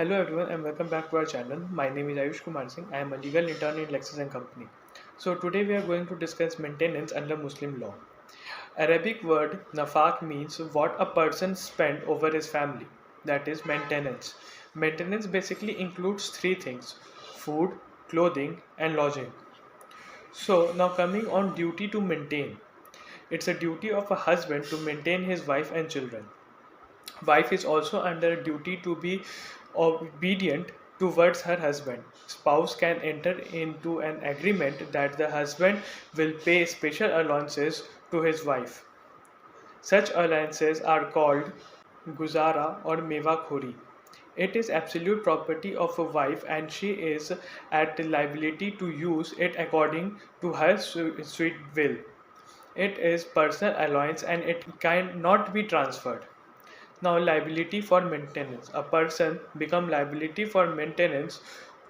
Hello everyone and welcome back to our channel. My name is Ayush Kumar Singh. I am a legal intern in Lexis and Company. So today we are going to discuss maintenance under Muslim law. Arabic word nafaq means what a person spend over his family. That is maintenance. Maintenance basically includes three things: food, clothing and lodging. So now coming on duty to maintain. It's a duty of a husband to maintain his wife and children. Wife is also under duty to be obedient towards her husband. Spouse can enter into an agreement that the husband will pay special allowances to his wife. Such allowances are called guzara or meva khori. It is absolute property of a wife and she is at liability to use it according to her sweet will. It is personal allowance and it cannot be transferred. Now, liability for maintenance. A person become liability for maintenance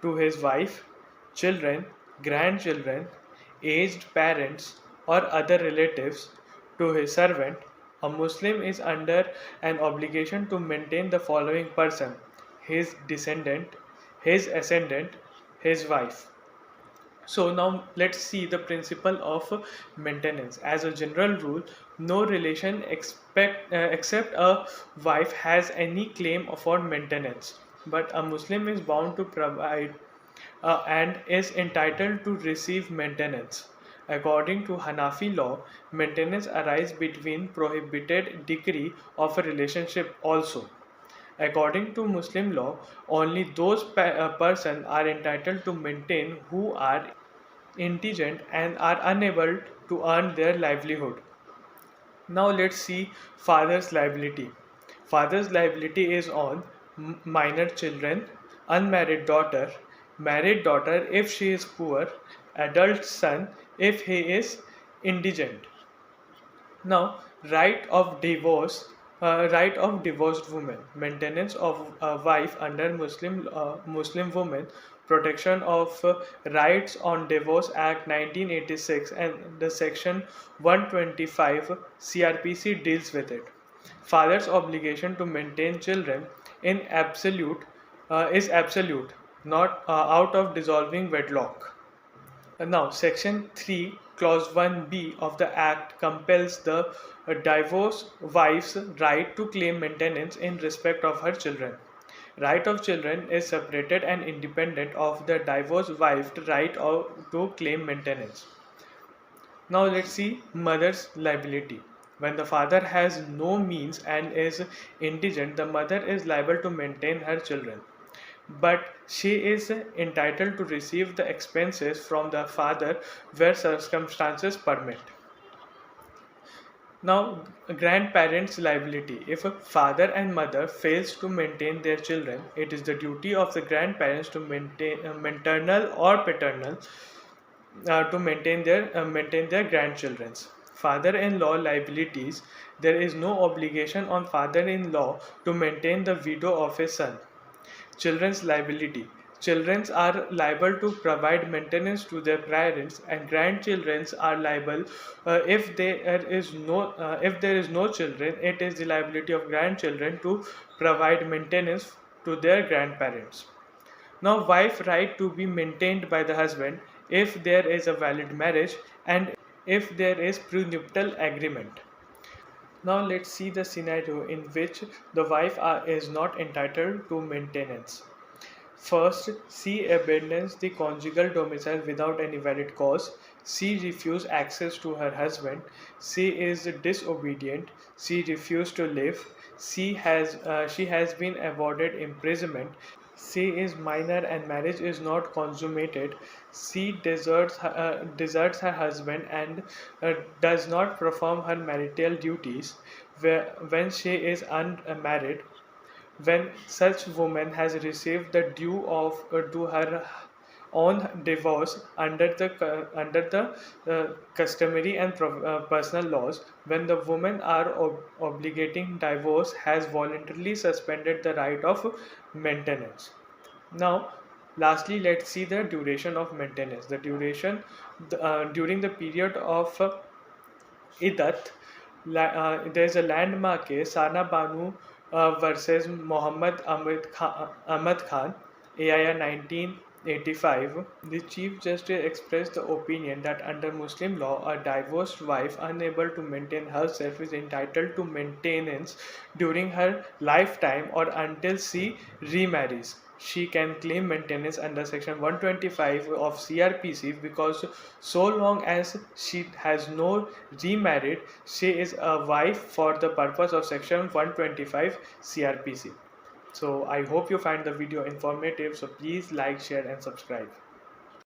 to his wife, children, grandchildren, aged parents, or other relatives, to his servant. A Muslim is under an obligation to maintain the following person: his descendant, his ascendant, his wife. So now let's see the principle of maintenance. As a general rule, no relation except a wife has any claim for maintenance. But a Muslim is bound to provide and is entitled to receive maintenance. According to Hanafi law, maintenance arises between prohibited degree of a relationship also. According to Muslim law, only those persons are entitled to maintain who are indigent and are unable to earn their livelihood. Now let's see father's liability. Father's liability is on minor children, unmarried daughter, married daughter if she is poor, adult son if he is indigent. Now, right of divorced woman, maintenance of a wife under Muslim women, protection of rights on Divorce Act 1986 and the section 125 CRPC deals with it. Father's obligation to maintain children in absolute is absolute, not out of dissolving wedlock. Now, Section 3, Clause 1b of the Act compels the divorced wife's right to claim maintenance in respect of her children. Right of children is separated and independent of the divorced wife's right to claim maintenance. Now, let's see mother's liability. When the father has no means and is indigent, the mother is liable to maintain her children, but she is entitled to receive the expenses from the father where circumstances permit. Now, grandparents' liability. If a father and mother fails to maintain their children, it is the duty of the grandparents to maintain maternal or paternal to maintain their grandchildren's. Father-in-law liabilities. There is no obligation on father-in-law to maintain the widow of his son. Children's liability. Children are liable to provide maintenance to their parents, and grandchildren are liable if there is no children. It is the liability of grandchildren to provide maintenance to their grandparents. Now, wife right to be maintained by the husband if there is a valid marriage and if there is prenuptial agreement. Now let's see the scenario in which the wife is not entitled to maintenance. First, C abandons the conjugal domicile without any valid cause. C refused access to her husband. C is disobedient. C refused to live. She has been awarded imprisonment. C is minor and marriage is not consummated. C deserts her husband and does not perform her marital duties when she is unmarried. When such woman has received the due of to her own divorce under the customary and personal laws, when the women are obligating divorce has voluntarily suspended the right of maintenance. Now, lastly, let's see the duration of maintenance. The duration during the period of Idat, there is a landmark case, Sana Banu versus Ahmad Khan, AIR 1985. The Chief Justice expressed the opinion that under Muslim law, a divorced wife unable to maintain herself is entitled to maintenance during her lifetime or until she remarries. She can claim maintenance under Section 125 of CRPC because so long as she has no remarried, she is a wife for the purpose of Section 125 CRPC. So I hope you find the video informative. So please like, share and subscribe.